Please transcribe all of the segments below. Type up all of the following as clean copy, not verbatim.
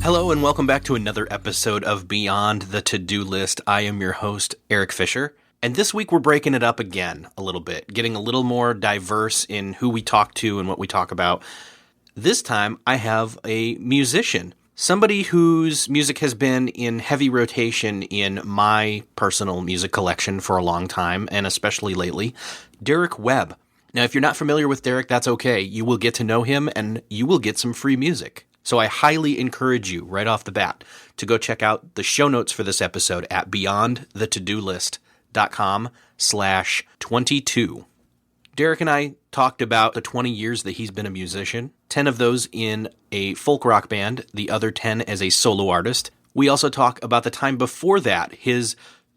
Hello and welcome back to another episode of Beyond the To-Do List. I am your host, Eric Fisher. And this week we're breaking it up again a little bit, getting a little more diverse in who we talk to and what we talk about. This time I have a musician, somebody whose music has been in heavy rotation in my personal music collection for a long time, and especially lately, Derek Webb. Now, if you're not familiar with Derek, that's okay. You will get to know him and you will get some free music. So I highly encourage you right off the bat to go check out the show notes for this episode at beyondthetodolist.com/22. Derek and I talked about the 20 years that he's been a musician, 10 of those in a folk rock band, the other 10 as a solo artist. We also talk about the time before that, his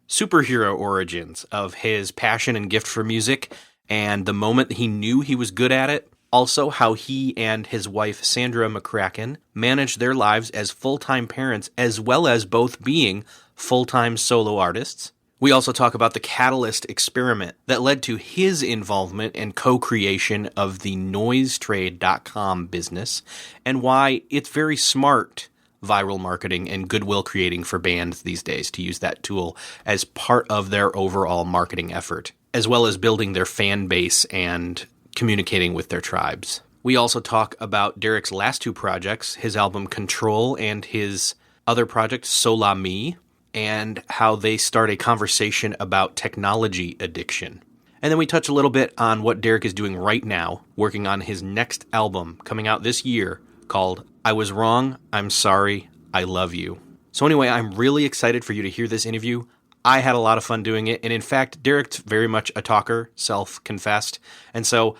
superhero origins of his passion and gift for music, and the moment that he knew he was good at it. Also, how he and his wife, Sandra McCracken, managed their lives as full-time parents, as well as both being full-time solo artists. We also talk about the catalyst experiment that led to his involvement and co-creation of the noisetrade.com business, and why it's very smart viral marketing and goodwill creating for bands these days to use that tool as part of their overall marketing effort, as well as building their fan base and communicating with their tribes. We also talk about Derek's last two projects, his album Control and his other project, Sola Me, and how they start a conversation about technology addiction. And then we touch a little bit on what Derek is doing right now, working on his next album coming out this year called I Was Wrong, I'm Sorry, I Love You. So anyway, I'm really excited for you to hear this interview. I had a lot of fun doing it, and in fact, Derek's very much a talker, self-confessed, and so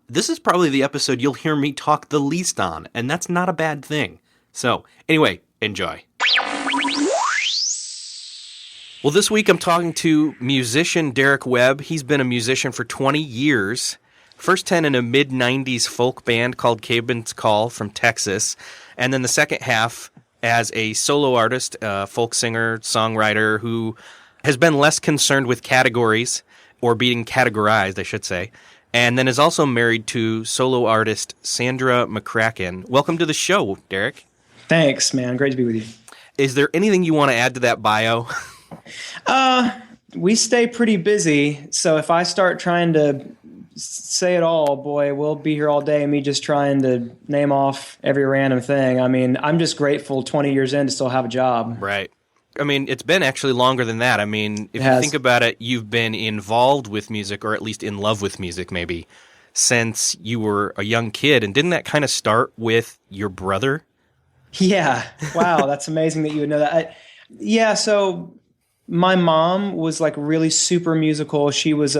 this is probably the episode you'll hear me talk the least on, and that's not a bad thing. So, anyway, enjoy. Well, this week I'm talking to musician Derek Webb. He's been a musician for 20 years. First 10 in a mid-90s folk band called Cabin's Call from Texas, and then the second half as a solo artist, folk singer, songwriter who has been less concerned with categories, or being categorized, I should say, and then is also married to solo artist Sandra McCracken. Welcome to the show, Derek. Thanks, man. Great to be with you. Is there anything you want to add to that bio? We stay pretty busy, so if I start trying to say it all, boy, we'll be here all day, me just trying to name off every random thing. I mean, I'm just grateful 20 years in to still have a job. Right. I mean, it's been actually longer than that. I mean, if you think about it, you've been involved with music, or at least in love with music, maybe, since you were a young kid. And didn't that kind of start with your brother? Yeah. Wow, that's amazing that you would know that. So my mom was like really super musical. She was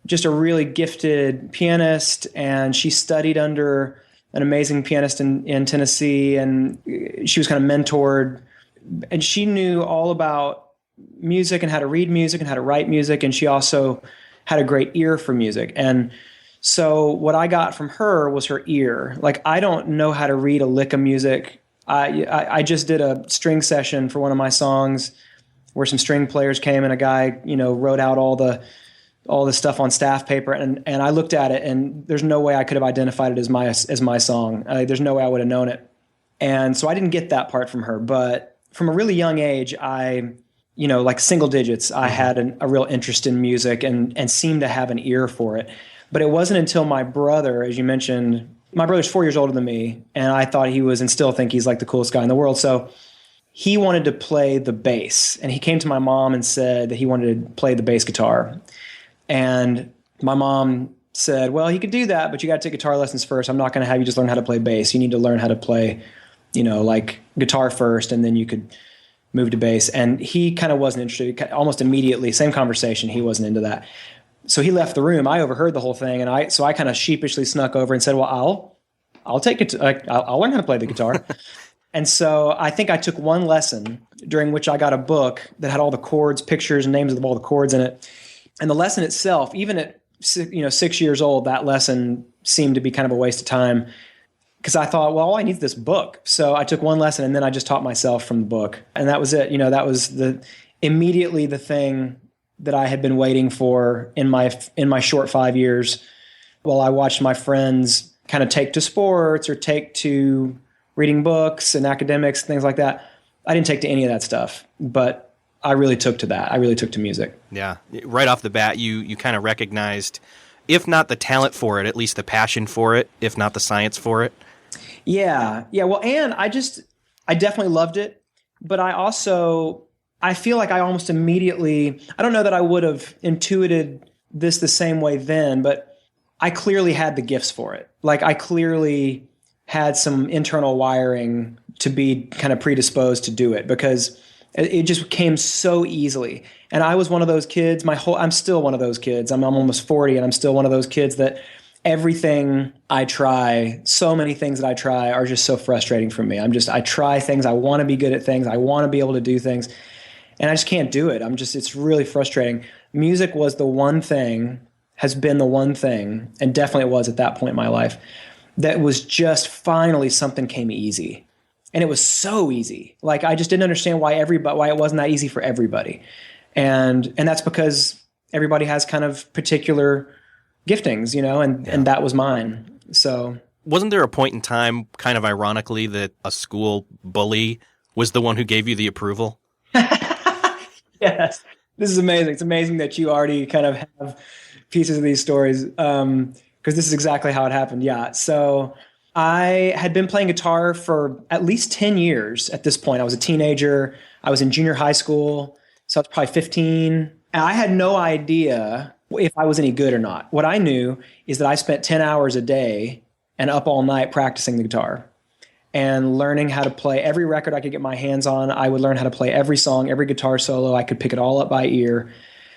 just a really gifted pianist, and she studied under an amazing pianist in Tennessee, and she was kind of mentored. And she knew all about music and how to read music and how to write music. And she also had a great ear for music. And so what I got from her was her ear. Like, I don't know how to read a lick of music. I just did a string session for one of my songs where some string players came and a guy, wrote out all the stuff on staff paper. And I looked at it, and there's no way I could have identified it as my song. There's no way I would have known it. And so I didn't get that part from her, but from a really young age, like single digits, I had a real interest in music and seemed to have an ear for it. But it wasn't until my brother, as you mentioned, my brother's 4 years older than me, and I thought he was, and still think he's like the coolest guy in the world. So he wanted to play the bass, and he came to my mom and said that he wanted to play the bass guitar. And my mom said, well, he could do that, but you got to take guitar lessons first. I'm not going to have you just learn how to play bass. You need to learn how to play like guitar first, and then you could move to bass. And he kind of wasn't interested. Almost immediately, same conversation, he wasn't into that. So he left the room. I overheard the whole thing, and I kind of sheepishly snuck over and said, well, I'll take it. I'll learn how to play the guitar. And so I think I took one lesson, during which I got a book that had all the chords, pictures, and names of all the chords in it. And the lesson itself, even at 6 years old, that lesson seemed to be kind of a waste of time. Because I thought, well, all I need is this book. So I took one lesson, and then I just taught myself from the book. And that was it. That was immediately the thing that I had been waiting for in my short 5 years, while I watched my friends kind of take to sports or take to reading books and academics, things like that. I didn't take to any of that stuff, but I really took to that. I really took to music. Yeah. Right off the bat, you kind of recognized, if not the talent for it, at least the passion for it, if not the science for it. Yeah. Yeah. Well, and I definitely loved it, but I feel like I almost immediately, I don't know that I would have intuited this the same way then, but I clearly had the gifts for it. Like I clearly had some internal wiring to be kind of predisposed to do it because it just came so easily. And I was one of those kids, I'm still one of those kids. I'm almost 40 and I'm still one of those kids that everything I try, so many things that I try are just so frustrating for me. I try things. I want to be good at things. I want to be able to do things. And I just can't do it. It's really frustrating. Music was the one thing, has been the one thing, and definitely it was at that point in my life, that was just finally something came easy. And it was so easy. Like I just didn't understand why it wasn't that easy for everybody. And that's because everybody has kind of particular giftings, and that was mine. So wasn't there a point in time, kind of ironically, that a school bully was the one who gave you the approval? Yes. This is amazing. It's amazing that you already kind of have pieces of these stories, because this is exactly how it happened. Yeah. So I had been playing guitar for at least 10 years at this point. I was a teenager. I was in junior high school. So I was probably 15. And I had no idea if I was any good or not. What I knew is that I spent 10 hours a day and up all night practicing the guitar and learning how to play every record I could get my hands on. I would learn how to play every song, every guitar solo. I could pick it all up by ear.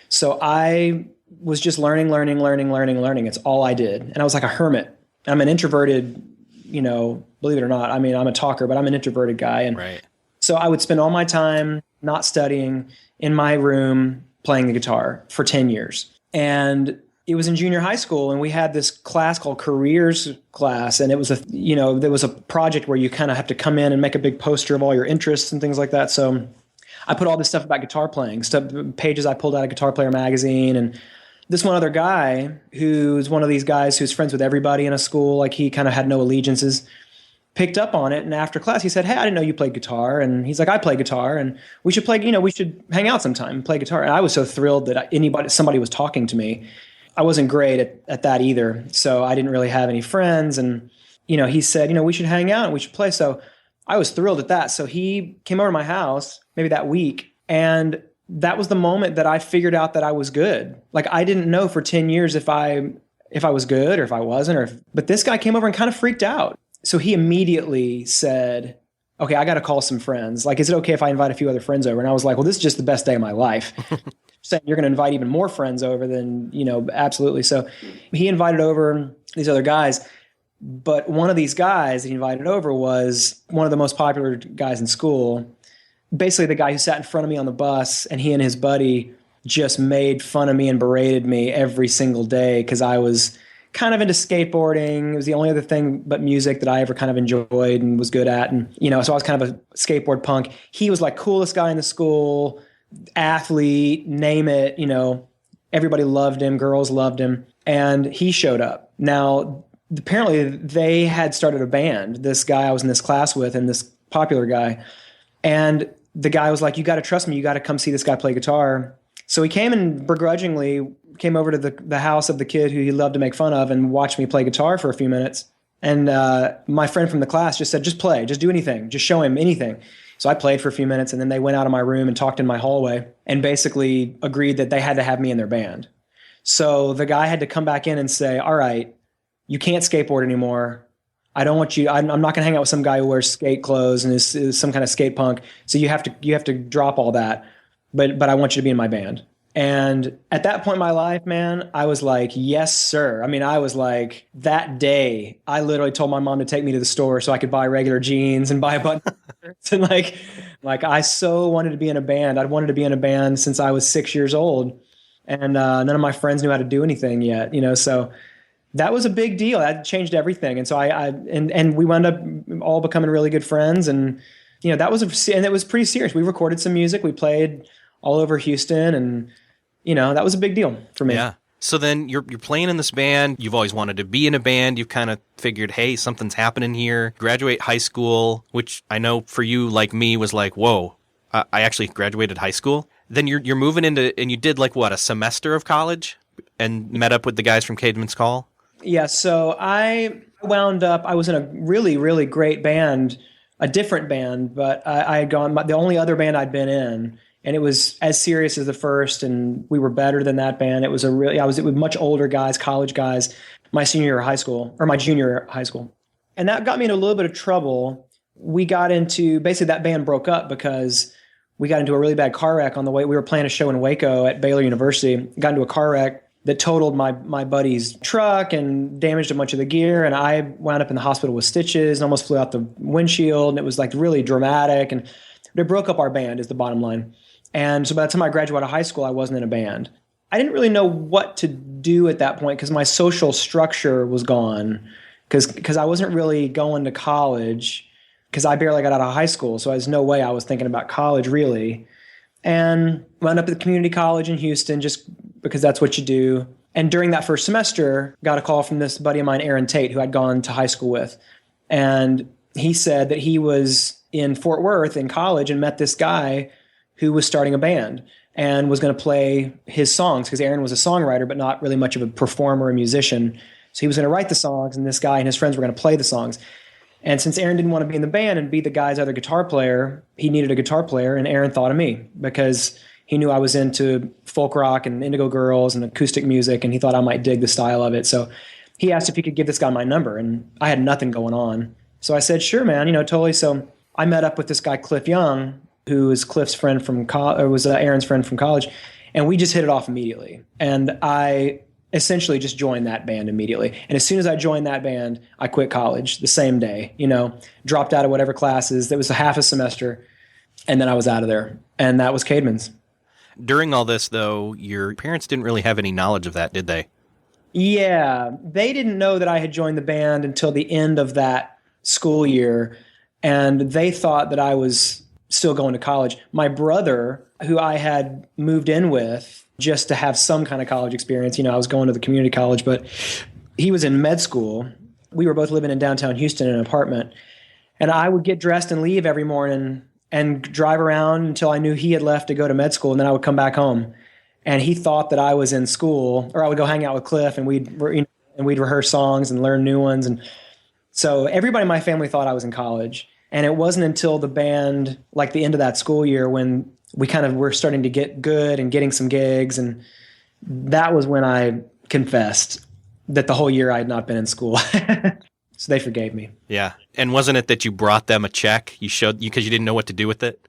So I was just learning. It's all I did. And I was like a hermit. I'm an introverted, believe it or not. I mean, I'm a talker, but I'm an introverted guy. And right. So I would spend all my time not studying in my room playing the guitar for 10 years. And it was in junior high school, and we had this class called careers class. And it was there was a project where you kind of have to come in and make a big poster of all your interests and things like that. So I put all this stuff about guitar playing, pages I pulled out of Guitar Player magazine. And this one other guy, who's one of these guys who's friends with everybody in a school, like he kind of had no allegiances, picked up on it. And after class, he said, "Hey, I didn't know you played guitar." And he's like, "I play guitar, and we should we should hang out sometime and play guitar." And I was so thrilled that somebody was talking to me. I wasn't great at that either. So I didn't really have any friends. And, he said, we should hang out and we should play. So I was thrilled at that. So he came over to my house maybe that week. And that was the moment that I figured out that I was good. Like I didn't know for 10 years if I was good or if I wasn't, but this guy came over and kind of freaked out. So he immediately said, "Okay, I got to call some friends. Like, is it okay if I invite a few other friends over?" And I was like, "Well, this is just the best day of my life." Saying you're going to invite even more friends over, then, absolutely. So he invited over these other guys, but one of these guys that he invited over was one of the most popular guys in school. Basically the guy who sat in front of me on the bus, and he and his buddy just made fun of me and berated me every single day because I was kind of into skateboarding. It was the only other thing but music that I ever kind of enjoyed and was good at. And, so I was kind of a skateboard punk. He was like coolest guy in the school, athlete, name it, everybody loved him, girls loved him. And he showed up. Now, apparently they had started a band, this guy I was in this class with and this popular guy. And the guy was like, "You got to trust me. You got to come see this guy play guitar." So he came and begrudgingly came over to the house of the kid who he loved to make fun of and watched me play guitar for a few minutes. And my friend from the class just said, "Just play, just do anything, just show him anything." So I played for a few minutes, and then they went out of my room and talked in my hallway and basically agreed that they had to have me in their band. So the guy had to come back in and say, "All right, you can't skateboard anymore. I don't want you. I'm not going to hang out with some guy who wears skate clothes and is some kind of skate punk. So you have to drop all that. But I want you to be in my band." And at that point in my life, man, I was like, "Yes, sir." I mean, I was like, that day, I literally told my mom to take me to the store so I could buy regular jeans and buy a button shirts. And like I so wanted to be in a band. I'd wanted to be in a band since I was 6 years old. And none of my friends knew how to do anything yet, so that was a big deal. That changed everything. And so and we wound up all becoming really good friends. And, and it was pretty serious. We recorded some music. We played all over Houston, and, that was a big deal for me. Yeah. So then you're playing in this band. You've always wanted to be in a band. You've kind of figured, hey, something's happening here. Graduate high school, which I know for you, like me, was like, whoa, I actually graduated high school. Then you're moving into, and you did like what, a semester of college and met up with the guys from Caedmon's Call? Yeah, so I wound up, I was in a really, really great band, a different band, but I had gone, the only other band I'd been in, and it was as serious as the first, and we were better than that band. It was I was with much older guys, college guys, my senior year of high school, or my junior year of high school. And that got me in a little bit of trouble. We got into, basically that band broke up because we got into a really bad car wreck on the way. We were playing a show in Waco at Baylor University, got into a car wreck that totaled my buddy's truck and damaged a bunch of the gear. And I wound up in the hospital with stitches and almost flew out the windshield. And it was like really dramatic. And they broke up our band is the bottom line. And so by the time I graduated high school, I wasn't in a band. I didn't really know what to do at that point because my social structure was gone because I wasn't really going to college because I barely got out of high school. So there's no way I was thinking about college really. And wound up at the community college in Houston just because that's what you do. And during that first semester, got a call from this buddy of mine, Aaron Tate, who I'd gone to high school with. And he said that he was in Fort Worth in college and met this guy who was starting a band and was going to play his songs because Aaron was a songwriter, but not really much of a performer or musician. So he was going to write the songs, and this guy and his friends were going to play the songs. And since Aaron didn't want to be in the band and be the guy's other guitar player, he needed a guitar player, and Aaron thought of me because he knew I was into folk rock and Indigo Girls and acoustic music, and he thought I might dig the style of it. So he asked if he could give this guy my number, and I had nothing going on. So I said, sure, man, totally. So I met up with this guy, Cliff Young, who was Cliff's friend from was Aaron's friend from college, and we just hit it off immediately. And I essentially just joined that band immediately. And as soon as I joined that band, I quit college the same day, dropped out of whatever classes. That was a half a semester, and then I was out of there. And that was Caedmon's. During all this, though, your parents didn't really have any knowledge of that, did they? Yeah, they didn't know that I had joined the band until the end of that school year, and they thought that I was still going to college. My brother, who I had moved in with just to have some kind of college experience, I was going to the community college, but he was in med school. We were both living in downtown Houston in an apartment, and I would get dressed and leave every morning and drive around until I knew he had left to go to med school, and then I would come back home. And he thought that I was in school, or I would go hang out with Cliff, and we'd rehearse songs and learn new ones. And so everybody in my family thought I was in college. And it wasn't until the band, like the end of that school year, when we kind of were starting to get good and getting some gigs. And that was when I confessed that the whole year I had not been in school. So they forgave me. Yeah. And wasn't it that you brought them a check? You showed because you didn't know what to do with it?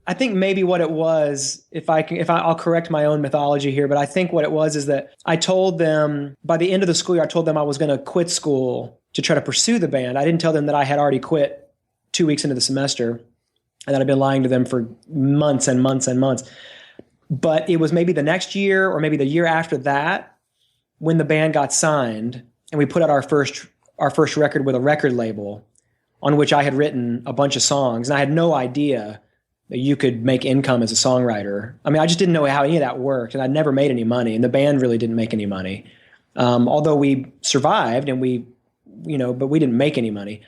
I think maybe what it was, I'll correct my own mythology here, but I think what it was is that I told them by the end of the school year, I told them I was going to quit school to try to pursue the band. I didn't tell them that I had already quit 2 weeks into the semester and that I'd been lying to them for months and months and months. But it was maybe the next year or maybe the year after that when the band got signed and we put out our first record with a record label on which I had written a bunch of songs. And I had no idea that you could make income as a songwriter. I mean, I just didn't know how any of that worked, and I'd never made any money, and the band really didn't make any money. Although we survived and but we didn't make any money.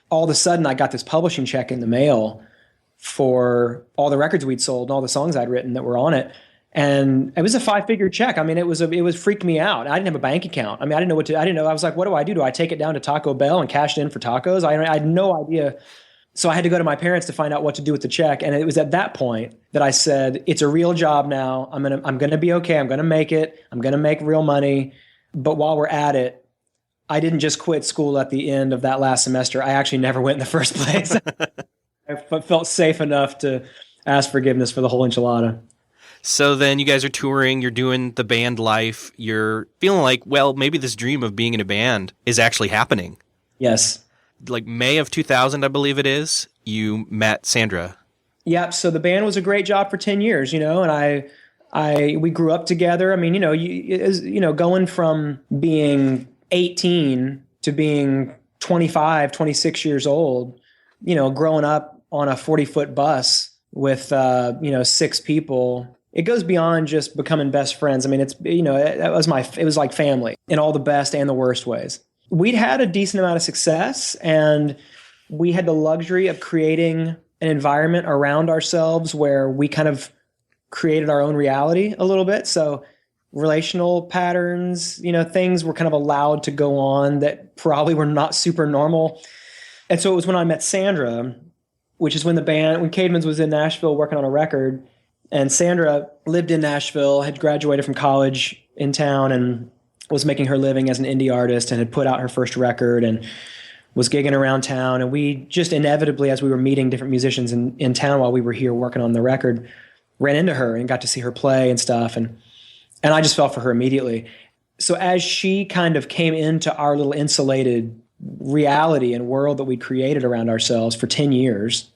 All of a sudden I got this publishing check in the mail for all the records we'd sold and all the songs I'd written that were on it. And it was a 5-figure check. I mean, it was freaked me out. I didn't have a bank account. I mean, I didn't know. I was like, what do I do? Do I take it down to Taco Bell and cash it in for tacos? I had no idea. So I had to go to my parents to find out what to do with the check. And it was at that point that I said, it's a real job now. I'm going to be okay. I'm going to make it. I'm going to make real money. But while we're at it, I didn't just quit school at the end of that last semester. I actually never went in the first place. I felt safe enough to ask forgiveness for the whole enchilada. So then you guys are touring, you're doing the band life, you're feeling like, well, maybe this dream of being in a band is actually happening. Yes. Like May of 2000, I believe it is, you met Sandra. Yep. So the band was a great job for 10 years, and we grew up together. I mean, going from being 18 to being 25, 26 years old, growing up on a 40-foot bus with, 6 people it goes beyond just becoming best friends. I mean, it was like family in all the best and the worst ways. We'd had a decent amount of success, and we had the luxury of creating an environment around ourselves where we kind of created our own reality a little bit. So relational patterns, things were kind of allowed to go on that probably were not super normal. And so it was when I met Sandra, which is when Caedmon's was in Nashville working on a record, and Sandra lived in Nashville, had graduated from college in town, and was making her living as an indie artist, and had put out her first record and was gigging around town. And we just inevitably, as we were meeting different musicians in town while we were here working on the record, ran into her and got to see her play and stuff. And I just fell for her immediately. So as she kind of came into our little insulated reality and world that we created around ourselves for 10 years,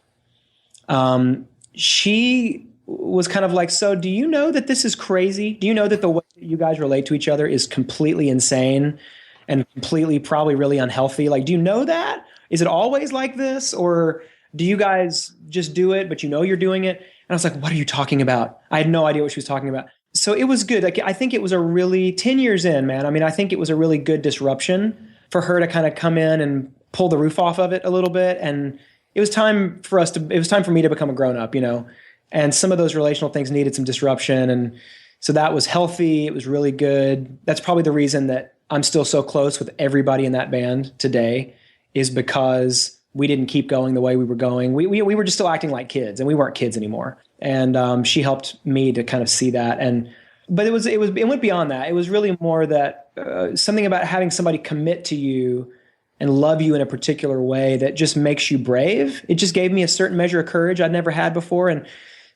she was kind of like, so do you know that this is crazy? Do you know that the way that you guys relate to each other is completely insane and completely probably really unhealthy? Like, do you know that? Is it always like this? Or do you guys just do it, but you're doing it? And I was like, what are you talking about? I had no idea what she was talking about. So it was good. Like, I think it was a really 10 years in, man. I mean, I think it was a really good disruption for her to kind of come in and pull the roof off of it a little bit. And it was time for me to become a grown up, and some of those relational things needed some disruption. And so that was healthy. It was really good. That's probably the reason that I'm still so close with everybody in that band today, is because we didn't keep going the way we were going. We were just still acting like kids, and we weren't kids anymore. And she helped me to kind of see that. But it went beyond that. It was really more that something about having somebody commit to you and love you in a particular way that just makes you brave. It just gave me a certain measure of courage I'd never had before. And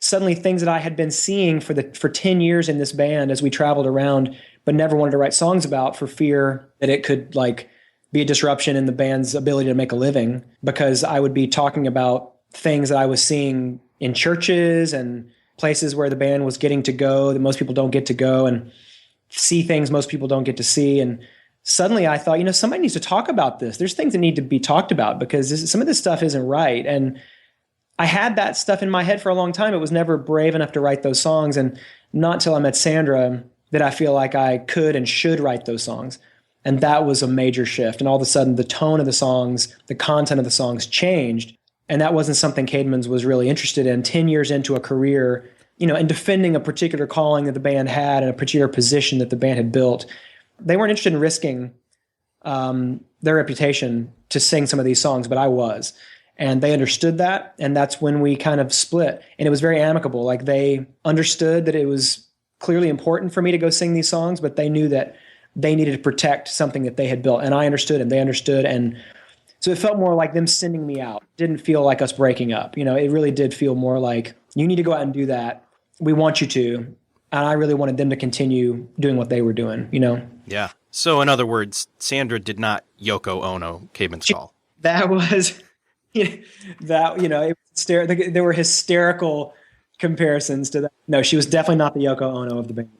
suddenly things that I had been seeing for 10 years in this band as we traveled around, but never wanted to write songs about for fear that it could like be a disruption in the band's ability to make a living, because I would be talking about things that I was seeing in churches and places where the band was getting to go that most people don't get to go, and see things most people don't get to see. And suddenly I thought, somebody needs to talk about this. There's things that need to be talked about, because some of this stuff isn't right. And I had that stuff in my head for a long time. It was never brave enough to write those songs. And not till I met Sandra that I feel like I could and should write those songs. And that was a major shift. And all of a sudden the tone of the songs, the content of the songs changed. And that wasn't something Caedmon's was really interested in 10 years into a career, and defending a particular calling that the band had and a particular position that the band had built. They weren't interested in risking their reputation to sing some of these songs, but I was. And they understood that. And that's when we kind of split. And it was very amicable. Like, they understood that it was clearly important for me to go sing these songs, but they knew that they needed to protect something that they had built. And I understood, and they understood. And so it felt more like them sending me out. It didn't feel like us breaking up. It really did feel more like, you need to go out and do that. We want you to. And I really wanted them to continue doing what they were doing, Yeah. So in other words, Sandra did not Yoko Ono Caedmon's call. That was, it was there were hysterical comparisons to that. No, she was definitely not the Yoko Ono of the band.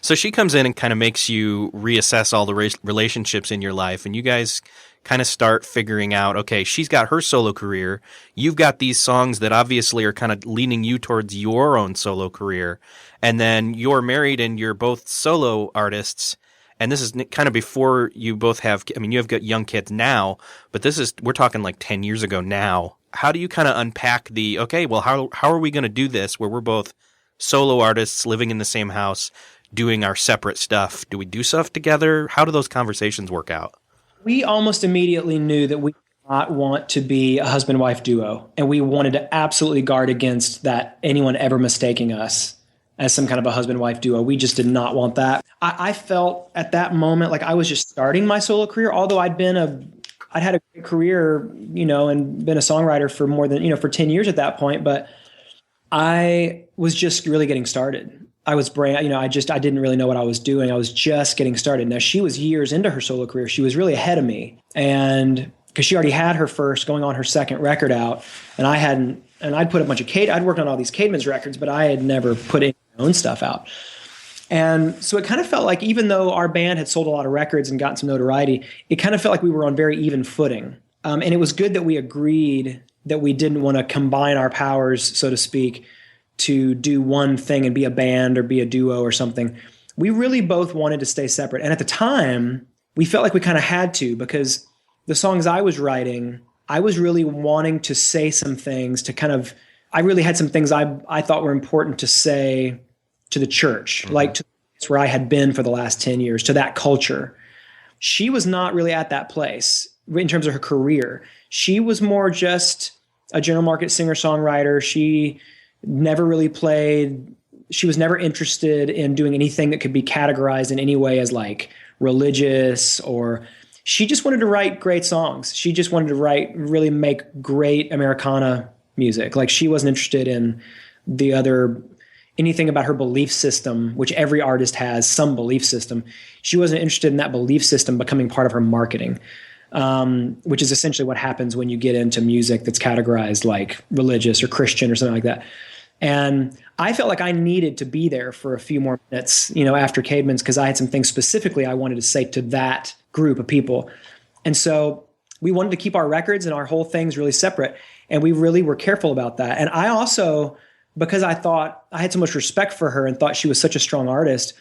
So she comes in and kind of makes you reassess all the relationships in your life, and you guys kind of start figuring out, okay, she's got her solo career. You've got these songs that obviously are kind of leaning you towards your own solo career. And then you're married and you're both solo artists. And this is kind of before you both have, you have got young kids now, but we're talking like 10 years ago now. How do you kind of unpack okay, well, how are we going to do this where we're both solo artists living in the same house, doing our separate stuff? Do we do stuff together? How do those conversations work out? We almost immediately knew that we did not want to be a husband-wife duo, and we wanted to absolutely guard against that anyone ever mistaking us as some kind of a husband-wife duo. We just did not want that. I felt at that moment like I was just starting my solo career, although I'd had a great career, and been a songwriter for more than, for 10 years at that point, but I was just really getting started. I was I didn't really know what I was doing. I was just getting started. Now, she was years into her solo career. She was really ahead of me. And because she already had her first, going on her second record out, and I hadn't, and I'd put a bunch of I'd worked on all these Caedmon's records, but I had never put any of my own stuff out. And so it kind of felt like, even though our band had sold a lot of records and gotten some notoriety, it kind of felt like we were on very even footing. And it was good that we agreed that we didn't want to combine our powers, so to speak, to do one thing and be a band or be a duo or something. We really both wanted to stay separate. And at the time, we felt like we kind of had to, because the songs I was writing, I was really wanting to say some things to kind of, I really had some things I thought were important to say to the church, like to the place where I had been for the last 10 years, to that culture. She was not really at that place in terms of her career. She was more just a general market singer-songwriter. She never really played. She was never interested in doing anything that could be categorized in any way as like religious, or she just wanted to write great songs. She just wanted to really make great Americana music. Like, she wasn't interested in anything about her belief system, which every artist has some belief system. She wasn't interested in that belief system becoming part of her marketing, which is essentially what happens when you get into music that's categorized like religious or Christian or something like that. And I felt like I needed to be there for a few more minutes, after Caedmon's, because I had some things specifically I wanted to say to that group of people. And so we wanted to keep our records and our whole things really separate. And we really were careful about that. And I also, because I thought I had so much respect for her and thought she was such a strong artist,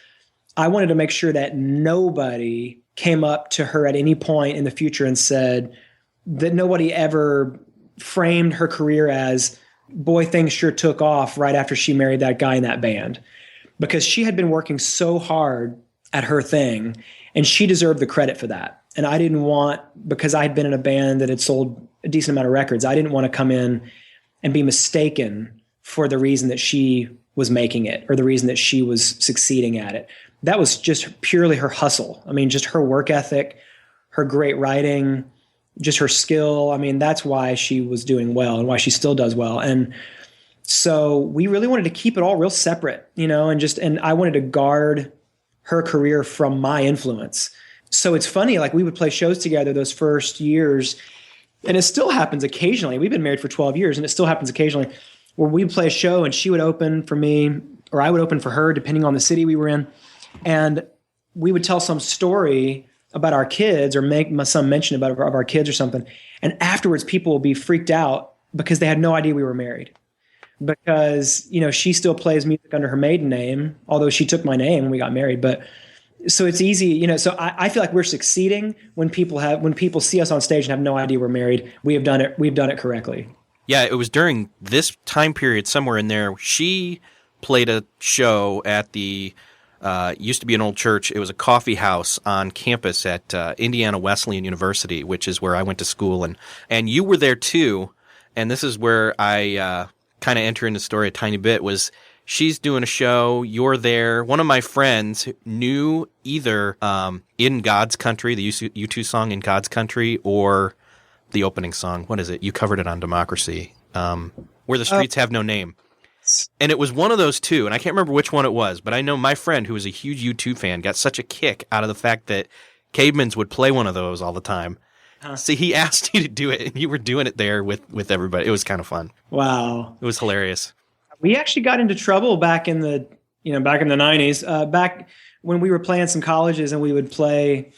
I wanted to make sure that nobody came up to her at any point in the future and said that nobody ever framed her career as, boy, things sure took off right after she married that guy in that band. Because she had been working so hard at her thing, and she deserved the credit for that. And I didn't want, because I had been in a band that had sold a decent amount of records, I didn't want to come in and be mistaken for the reason that she was making it or the reason that she was succeeding at it. That was just purely her hustle. I mean, just her work ethic, her great writing, just her skill. I mean, that's why she was doing well and why she still does well. And so we really wanted to keep it all real separate, and I wanted to guard her career from my influence. So it's funny, like, we would play shows together those first years, and it still happens occasionally. We've been married for 12 years, and it still happens occasionally where we'd play a show and she would open for me or I would open for her, depending on the city we were in. And we would tell some story about our kids or make some mention of our kids or something. And afterwards, people will be freaked out because they had no idea we were married. Because, she still plays music under her maiden name, although she took my name when we got married. But so it's easy, so I feel like we're succeeding when people see us on stage and have no idea we're married. We've done it correctly. Yeah, it was during this time period somewhere in there. She played a show at the used to be an old church. It was a coffee house on campus at Indiana Wesleyan University, which is where I went to school. And you were there too. And this is where I kind of enter into the story a tiny bit. Was she's doing a show, you're there. One of my friends knew either In God's Country, the U2 song In God's Country, or the opening song. What is it? You covered it on Democracy. Where the Streets Have No Name. And it was one of those two, and I can't remember which one it was, but I know my friend, who was a huge U2 fan, got such a kick out of the fact that Caedmon's would play one of those all the time. Huh. See, he asked you to do it, and you were doing it there with everybody. It was kind of fun. Wow. It was hilarious. We actually got into trouble back in the 90s, back when we were playing some colleges and we would play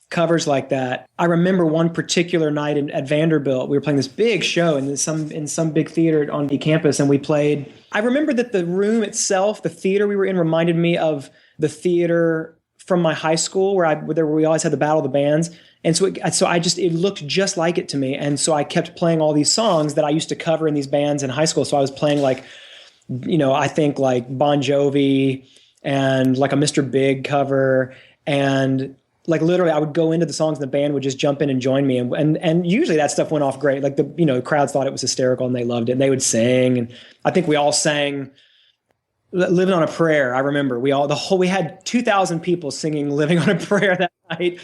covers like that. I remember one particular night at Vanderbilt, we were playing this big show in some big theater on the campus, and we played. I remember that the room itself, the theater we were in, reminded me of the theater from my high school where we always had the Battle of the Bands. And so it looked just like it to me. And so I kept playing all these songs that I used to cover in these bands in high school. So I was playing like, I think like Bon Jovi and like a Mr. Big cover, and like literally I would go into the songs and the band would just jump in and join me. And usually that stuff went off great. Like the crowds thought it was hysterical and they loved it and they would sing. And I think we all sang Living on a Prayer. I remember we had 2,000 people singing Living on a Prayer that night.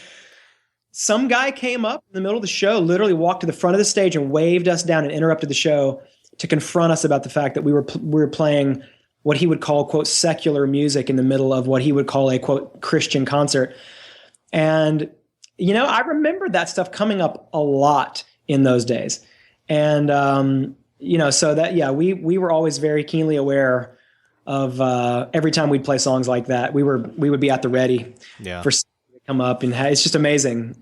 Some guy came up in the middle of the show, literally walked to the front of the stage and waved us down and interrupted the show to confront us about the fact that we were playing what he would call, quote, secular music in the middle of what he would call a, quote, Christian concert. And, I remember that stuff coming up a lot in those days. And, so that, yeah, we were always very keenly aware of every time we'd play songs like that, we would be at the ready for something to come up. And it's just amazing,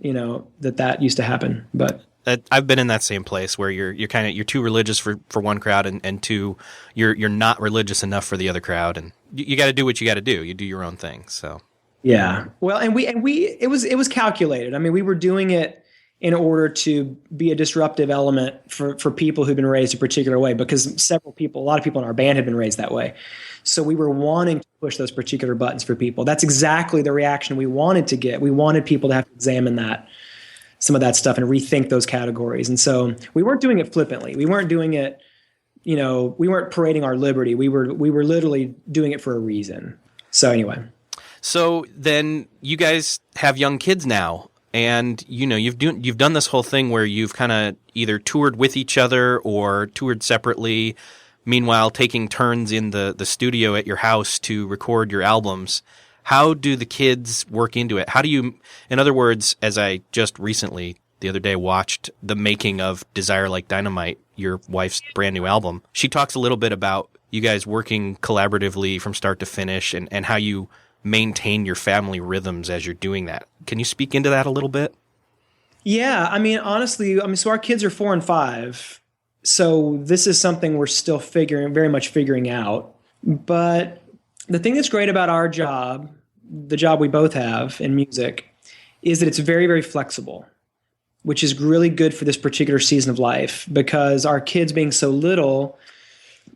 that used to happen. But I've been in that same place where you're too religious for one crowd, and two, you're not religious enough for the other crowd, and you got to do what you got to do. You do your own thing. So yeah, well, and it was calculated. I mean, we were doing it in order to be a disruptive element for people who've been raised a particular way, because a lot of people in our band had been raised that way. So we were wanting to push those particular buttons for people. That's exactly the reaction we wanted to get. We wanted people to have to examine some of that stuff and rethink those categories. And so we weren't doing it flippantly. We weren't doing it, we weren't parading our liberty. We were literally doing it for a reason. So anyway. So then you guys have young kids now. And, you've done this whole thing where you've kind of either toured with each other or toured separately, meanwhile taking turns in the studio at your house to record your albums. How do the kids work into it? How do you, in other words, as I just recently, the other day, watched the making of Desire Like Dynamite, your wife's brand new album, she talks a little bit about you guys working collaboratively from start to finish and how you maintain your family rhythms as you're doing that. Can you speak into that a little bit? Yeah, I mean, honestly, so our kids are 4 and 5. So this is something we're still very much figuring out. But the thing that's great about our job, the job we both have in music, is that it's very, very flexible, which is really good for this particular season of life, because our kids being so little,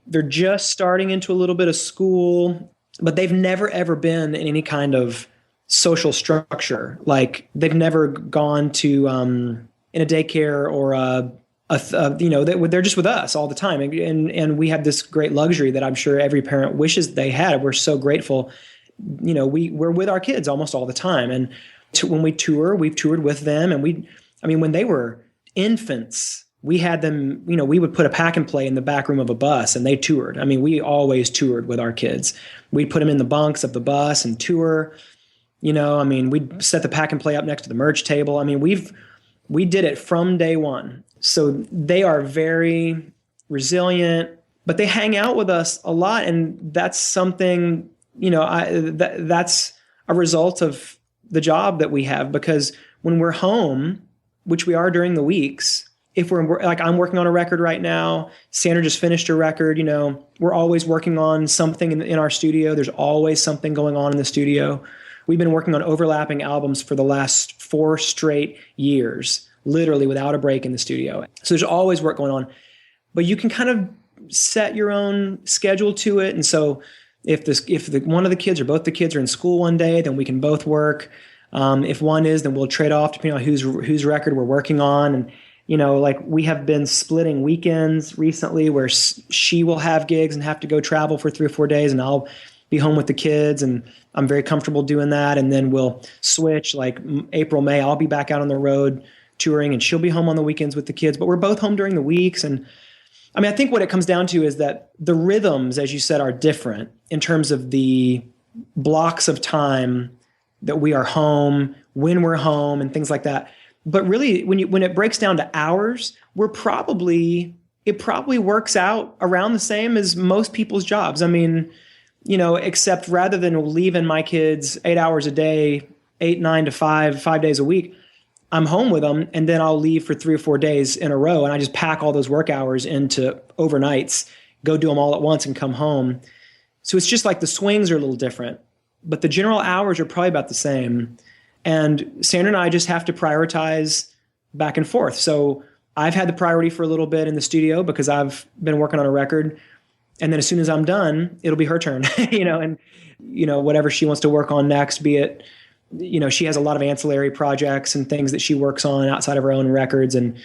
they're just starting into a little bit of school, but they've never, ever been in any kind of social structure. Like they've never gone to in a daycare or they're just with us all the time. And we have this great luxury that I'm sure every parent wishes they had. We're so grateful. We're with our kids almost all the time. And when we tour, we've toured with them. And when they were infants, we had them, we would put a pack and play in the back room of a bus and they toured. I mean, we always toured with our kids. We'd put them in the bunks of the bus and tour, we'd set the pack and play up next to the merch table. I mean, we did it from day one. So they are very resilient, but they hang out with us a lot. And that's something, that's a result of the job that we have, because when we're home, which we are during the weeks, if we're like, I'm working on a record right now, Sandra just finished a record, we're always working on something in our studio. There's always something going on in the studio. We've been working on overlapping albums for the last 4 straight years, literally without a break in the studio. So there's always work going on, but you can kind of set your own schedule to it. And so if one of the kids or both the kids are in school one day, then we can both work. If one is, then we'll trade off depending on whose record we're working on. And like we have been splitting weekends recently where she will have gigs and have to go travel for 3 or 4 days, and I'll be home with the kids, and I'm very comfortable doing that. And then we'll switch, like April, May, I'll be back out on the road touring, and she'll be home on the weekends with the kids, but we're both home during the weeks. And I think what it comes down to is that the rhythms, as you said, are different in terms of the blocks of time that we are home, when we're home, and things like that. But really, when it breaks down to hours, it probably works out around the same as most people's jobs. I mean, except rather than leaving my kids 8 hours a day, 8, 9 to 5 days a week, I'm home with them, and then I'll leave for 3 or 4 days in a row, and I just pack all those work hours into overnights, go do them all at once, and come home. So it's just like the swings are a little different, but the general hours are probably about the same. And Sandra and I just have to prioritize back and forth. So I've had the priority for a little bit in the studio because I've been working on a record. And then as soon as I'm done, it'll be her turn, and whatever she wants to work on next, be it, she has a lot of ancillary projects and things that she works on outside of her own records. And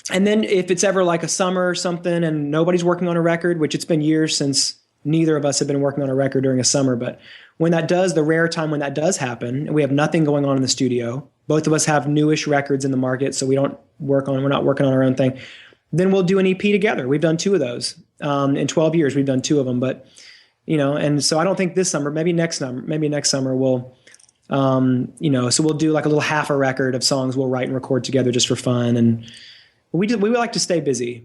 then if it's ever like a summer or something and nobody's working on a record, which it's been years since neither of us have been working on a record during a summer, but the rare time when that does happen, and we have nothing going on in the studio, both of us have newish records in the market, so we're not working on our own thing, then we'll do an EP together. We've done 2 of those. In 12 years, we've done 2 of them, but, and so I don't think this summer, maybe next summer we'll, so we'll do like a little half a record of songs we'll write and record together just for fun. And we would like to stay busy,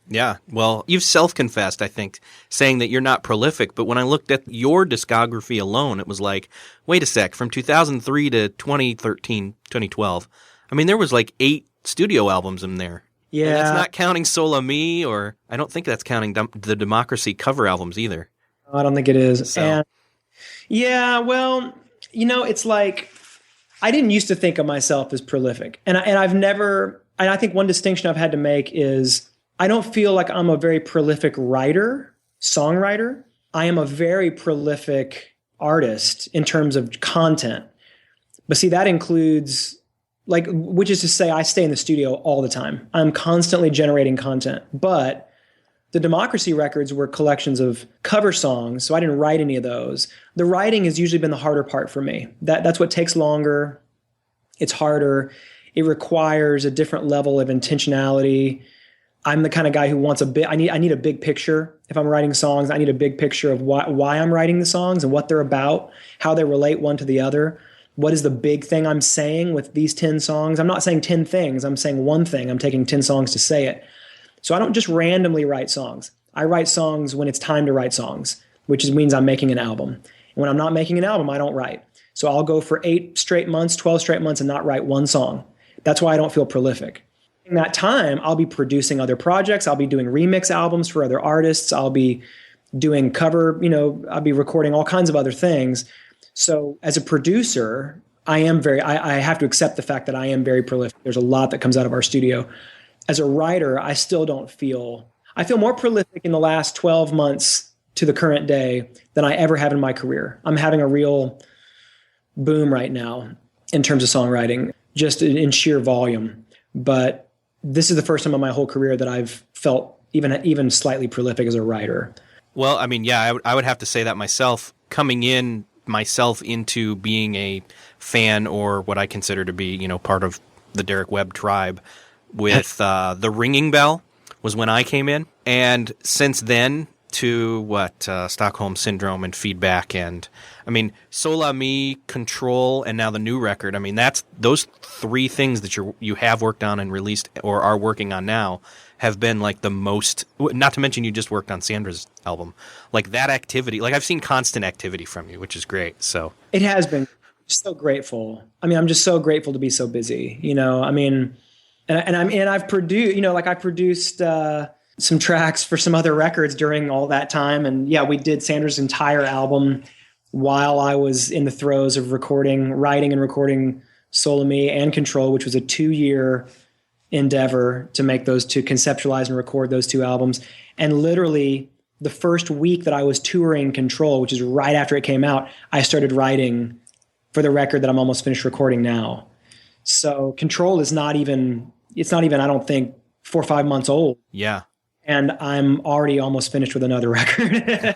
Yeah, well, you've self-confessed, I think, saying that you're not prolific, but when I looked at your discography alone, it was like, wait a sec, from 2003 to 2013, 2012, there was like 8 studio albums in there. Yeah. And that's not counting Sola Me, or I don't think that's counting the Democracy cover albums either. I don't think it is. So. And yeah, well, it's like I didn't used to think of myself as prolific. And I've never, and I think one distinction I've had to make is I don't feel like I'm a very prolific writer, songwriter. I am a very prolific artist in terms of content. But see, that includes, which is to say, I stay in the studio all the time. I'm constantly generating content. But the Democracy records were collections of cover songs, so I didn't write any of those. The writing has usually been the harder part for me. That's what takes longer. It's harder. It requires a different level of intentionality. I'm the kind of guy who wants I need a big picture. If I'm writing songs, I need a big picture of why I'm writing the songs and what they're about, how they relate one to the other. What is the big thing I'm saying with these 10 songs? I'm not saying 10 things. I'm saying one thing. I'm taking 10 songs to say it. So I don't just randomly write songs. I write songs when it's time to write songs, which means I'm making an album. And when I'm not making an album, I don't write. So I'll go for 8 straight months, 12 straight months and not write one song. That's why I don't feel prolific. In that time, I'll be producing other projects. I'll be doing remix albums for other artists. I'll be doing cover, I'll be recording all kinds of other things. So as a producer, I have to accept the fact that I am very prolific. There's a lot that comes out of our studio. As a writer, I feel more prolific in the last 12 months to the current day than I ever have in my career. I'm having a real boom right now in terms of songwriting, just in sheer volume. But this is the first time in my whole career that I've felt even slightly prolific as a writer. Well, I mean, yeah, I would have to say that myself, coming in myself into being a fan or what I consider to be, part of the Derek Webb tribe with The Ringing Bell was when I came in. And since then to Stockholm Syndrome and Feedback and, I mean, Sola Me, Control, and now the new record. I mean, that's those 3 things that you have worked on and released or are working on now have been like the most, not to mention you just worked on Sandra's album. Like that activity, like I've seen constant activity from you, which is great. So it has been. So grateful. I mean, I'm just so grateful to be so busy, I mean, and I've produced, I produced some tracks for some other records during all that time. And yeah, we did Sandra's entire album while I was in the throes of writing and recording Sola Me and Control, which was a 2-year endeavor to make those two, conceptualize and record those 2 albums. And literally the first week that I was touring Control, which is right after it came out, I started writing for the record that I'm almost finished recording now. So Control is not even, I don't think, 4 or 5 months old. Yeah. And I'm already almost finished with another record.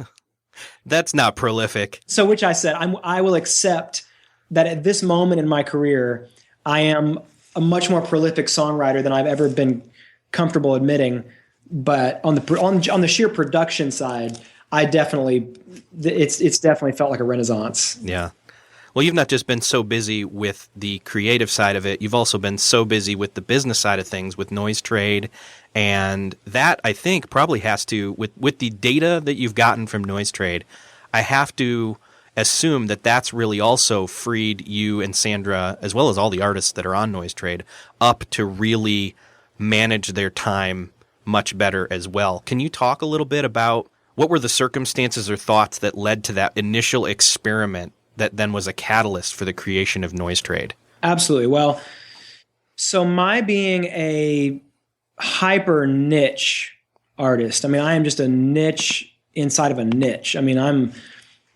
That's not prolific. So which I said, I will accept that at this moment in my career, I am a much more prolific songwriter than I've ever been comfortable admitting. But on the sheer production side, it's definitely felt like a renaissance. Yeah. Well, you've not just been so busy with the creative side of it, you've also been so busy with the business side of things, with Noise Trade, and that, I think, probably has to, with the data that you've gotten from Noise Trade, I have to assume that that's really also freed you and Sandra, as well as all the artists that are on Noise Trade, up to really manage their time much better as well. Can you talk a little bit about what were the circumstances or thoughts that led to that initial experiment that then was a catalyst for the creation of Noise Trade? Absolutely. Well, so my being a hyper niche artist, I mean, I am just a niche inside of a niche. I mean,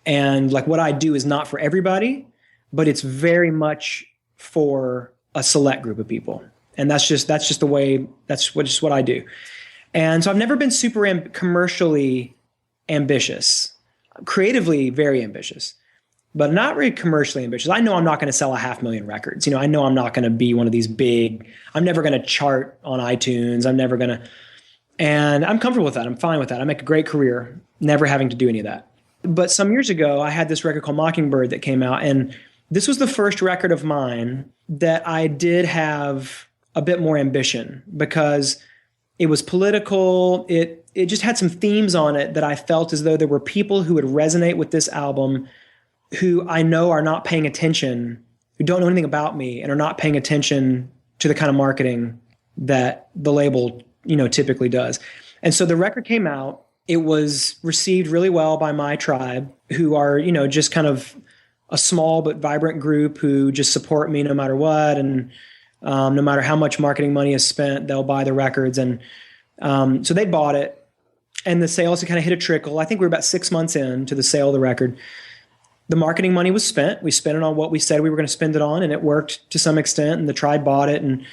and like what I do is not for everybody, but it's very much for a select group of people. And that's just the way, that's just what I do. And so I've never been super commercially ambitious, creatively very ambitious, but not very commercially ambitious. I know I'm not going to sell 500,000 records. I know I'm not going to be one of these big, I'm never going to chart on iTunes. And I'm comfortable with that. I'm fine with that. I make a great career, never having to do any of that. But some years ago, I had this record called Mockingbird that came out. And this was the first record of mine that I did have a bit more ambition because it was political. It just had some themes on it that I felt as though there were people who would resonate with this album who I know are not paying attention, who don't know anything about me and are not paying attention to the kind of marketing that the label, typically does. And so the record came out. It was received really well by my tribe, who are, just kind of a small but vibrant group who just support me no matter what. And no matter how much marketing money is spent, they'll buy the records. And so they bought it. And the sales kind of hit a trickle. I think we were about 6 months into the sale of the record. The marketing money was spent. We spent it on what we said we were going to spend it on, and it worked to some extent, and the tribe bought it. And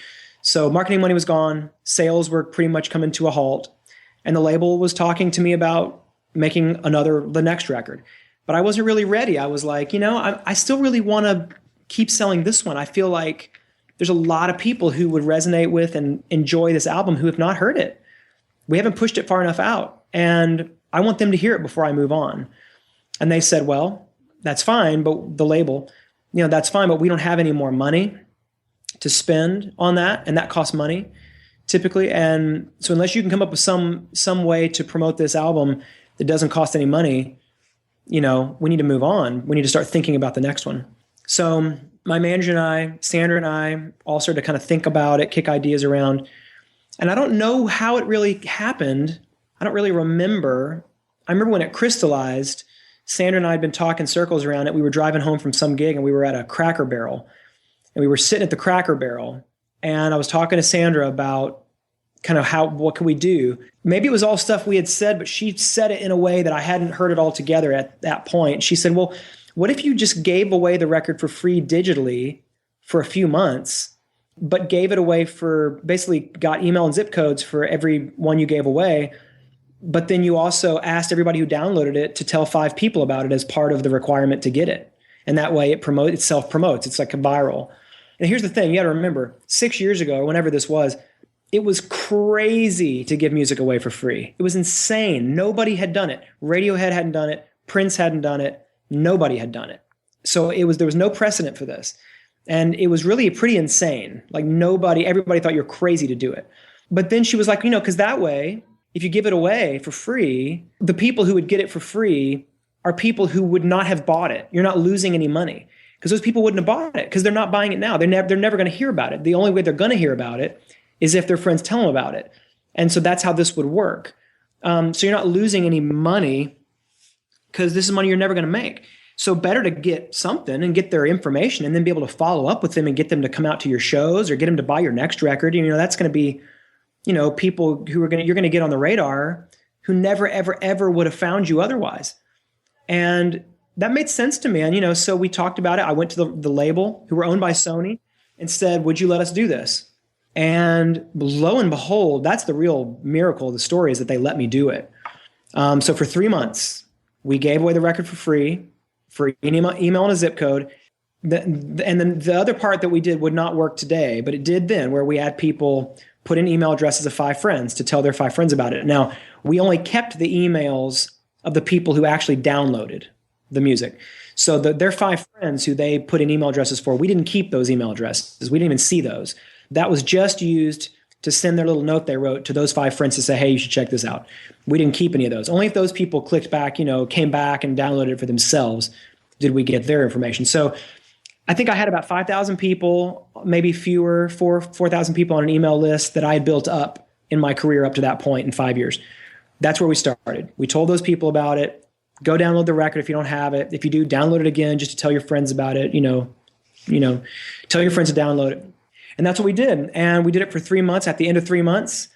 so marketing money was gone. Sales were pretty much coming to a halt. And the label was talking to me about making the next record. But I wasn't really ready. I was like, I still really want to keep selling this one. I feel like there's a lot of people who would resonate with and enjoy this album who have not heard it. We haven't pushed it far enough out, and I want them to hear it before I move on. And they said, well, that's fine, but the label, that's fine, but we don't have any more money to spend on that, and that costs money typically. And so unless you can come up with some way to promote this album that doesn't cost any money, we need to move on. We need to start thinking about the next one. So my manager and I, Sandra and I, all started to kind of think about it, kick ideas around. And I don't know how it really happened. I don't really remember. I remember when it crystallized, Sandra and I had been talking circles around it. We were driving home from some gig, and we were at a Cracker Barrel. And we were sitting at the Cracker Barrel. And I was talking to Sandra about kind of what can we do? Maybe it was all stuff we had said, but she said it in a way that I hadn't heard it all together at that point. She said, well, what if you just gave away the record for free digitally for a few months, but gave it away for basically got email and zip codes for every one you gave away. But then you also asked everybody who downloaded it to tell 5 people about it as part of the requirement to get it. And that way it self-promotes. It's like a viral. And here's the thing. You got to remember, 6 years ago, or whenever this was, it was crazy to give music away for free. It was insane. Nobody had done it. Radiohead hadn't done it. Prince hadn't done it. Nobody had done it. So there was no precedent for this. And it was really pretty insane. Like everybody thought you're crazy to do it. But then she was like, because that way, if you give it away for free, the people who would get it for free are people who would not have bought it. You're not losing any money because those people wouldn't have bought it because they're not buying it now. They're never going to hear about it. The only way they're going to hear about it is if their friends tell them about it. And so that's how this would work. So you're not losing any money because this is money you're never going to make. So better to get something and get their information and then be able to follow up with them and get them to come out to your shows or get them to buy your next record. That's going to be, people who you're going to get on the radar who never, ever, ever would have found you otherwise. And that made sense to me. And, so we talked about it. I went to the label who were owned by Sony and said, would you let us do this? And lo and behold, that's the real miracle of the story is that they let me do it. So for 3 months, we gave away the record for free. For an email and a zip code. And then the other part that we did would not work today, but it did then, where we had people put in email addresses of 5 friends to tell their 5 friends about it. Now, we only kept the emails of the people who actually downloaded the music. So their 5 friends who they put in email addresses for, we didn't keep those email addresses. We didn't even see those. That was just used to send their little note they wrote to those 5 friends to say, hey, you should check this out. We didn't keep any of those. Only if those people clicked back, came back and downloaded it for themselves, did we get their information. So I think I had about 5,000 people, maybe fewer, 4,000 people on an email list that I had built up in my career up to that point in 5 years. That's where we started. We told those people about it. Go download the record if you don't have it. If you do, download it again just to tell your friends about it. Tell your friends to download it. And that's what we did. And we did it for 3 months. At the end of 3 months,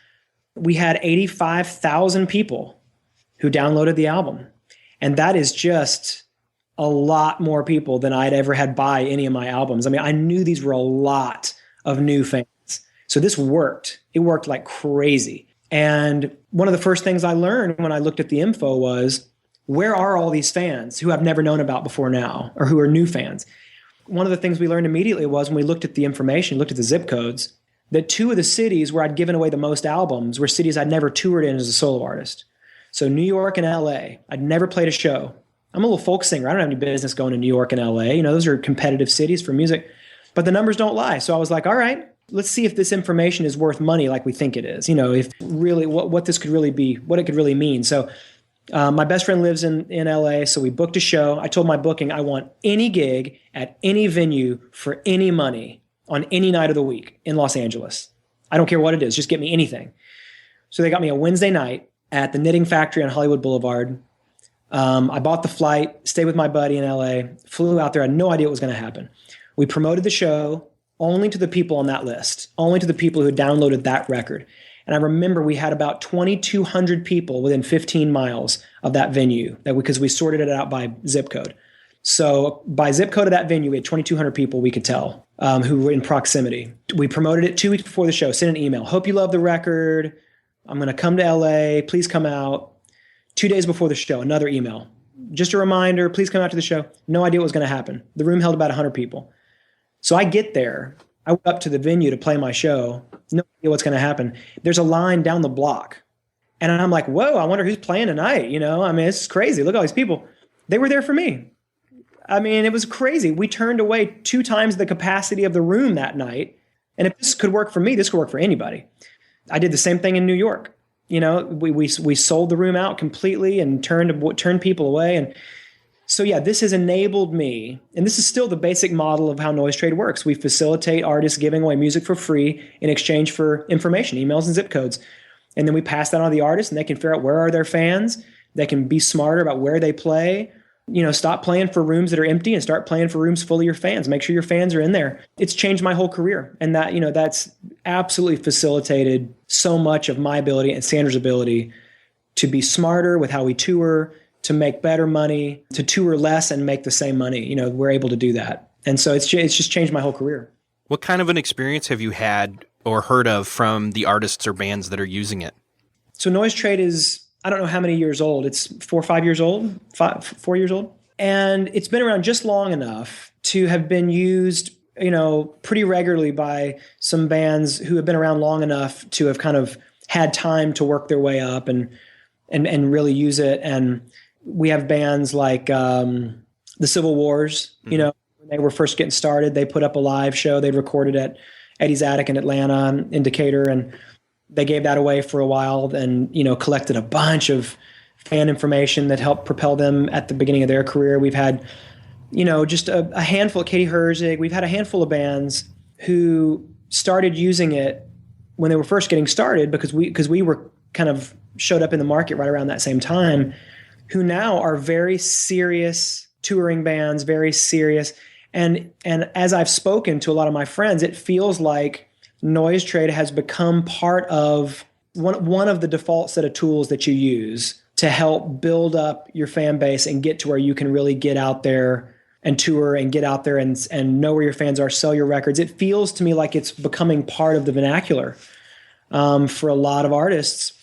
we had 85,000 people who downloaded the album. And that is just a lot more people than I'd ever had buy any of my albums. I knew these were a lot of new fans. So this worked. It worked like crazy. And one of the first things I learned when I looked at the info was, where are all these fans who I've never known about before now, or who are new fans? One of the things we learned immediately was when we looked at the information, looked at the zip codes, that 2 of the cities where I'd given away the most albums were cities I'd never toured in as a solo artist. So New York and LA, I'd never played a show. I'm a little folk singer. I don't have any business going to New York and LA. Those are competitive cities for music, but the numbers don't lie. So I was like, all right, let's see if this information is worth money like we think it is. If really what this could really be, what it could really mean. So my best friend lives in LA, so we booked a show. I told my booking, I want any gig at any venue for any money on any night of the week in Los Angeles. I don't care what it is. Just get me anything. So they got me a Wednesday night at the Knitting Factory on Hollywood Boulevard. I bought the flight, stayed with my buddy in LA, flew out there. I had no idea what was going to happen. We promoted the show only to the people on that list, only to the people who downloaded that record. And I remember we had about 2,200 people within 15 miles of that venue because we sorted it out by zip code. So by zip code of that venue, we had 2,200 people we could tell who were in proximity. We promoted it 2 weeks before the show, sent an email. Hope you love the record. I'm going to come to LA. Please come out. 2 days before the show, another email. Just a reminder, please come out to the show. No idea what was going to happen. The room held about 100 people. So I get there. I went up to the venue to play my show. No idea what's going to happen. There's a line down the block. And I'm like, whoa, I wonder who's playing tonight. You know, I mean, it's crazy. Look at all these people. They were there for me. I mean, it was crazy. We turned away 2 times the capacity of the room that night. And if this could work for me, this could work for anybody. I did the same thing in New York. You know, we sold the room out completely and turned people away. And so, yeah, this has enabled me, and this is still the basic model of how Noise Trade works. We facilitate artists giving away music for free in exchange for information, emails and zip codes. And then we pass that on to the artists, and they can figure out where are their fans. They can be smarter about where they play. You know, stop playing for rooms that are empty and start playing for rooms full of your fans. Make sure your fans are in there. It's changed my whole career. And that, you know, that's absolutely facilitated so much of my ability and Sandra's ability to be smarter with how we tour, to make better money, to tour less and make the same money. You know, we're able to do that. And so it's just changed my whole career. What kind of an experience have you had or heard of from the artists or bands that are using it? So Noise Trade is, I don't know how many years old. It's 4 or 5 years old, 4 years old. And it's been around just long enough to have been used, you know, pretty regularly by some bands who have been around long enough to have kind of had time to work their way up and really use it. And we have bands like the Civil Wars, you know, when they were first getting started, they put up a live show. They recorded at Eddie's Attic in Atlanta, in Decatur, and they gave that away for a while and, you know, collected a bunch of fan information that helped propel them at the beginning of their career. We've had, you know, just a handful, Katie Herzig, we've had a handful of bands who started using it when they were first getting started because we were kind of showed up in the market right around that same time, who now are very serious touring bands, very serious. And as I've spoken to a lot of my friends, it feels like Noise Trade has become part of one of the default set of tools that you use to help build up your fan base and get to where you can really get out there and tour and get out there and know where your fans are, sell your records. It feels to me like it's becoming part of the vernacular for a lot of artists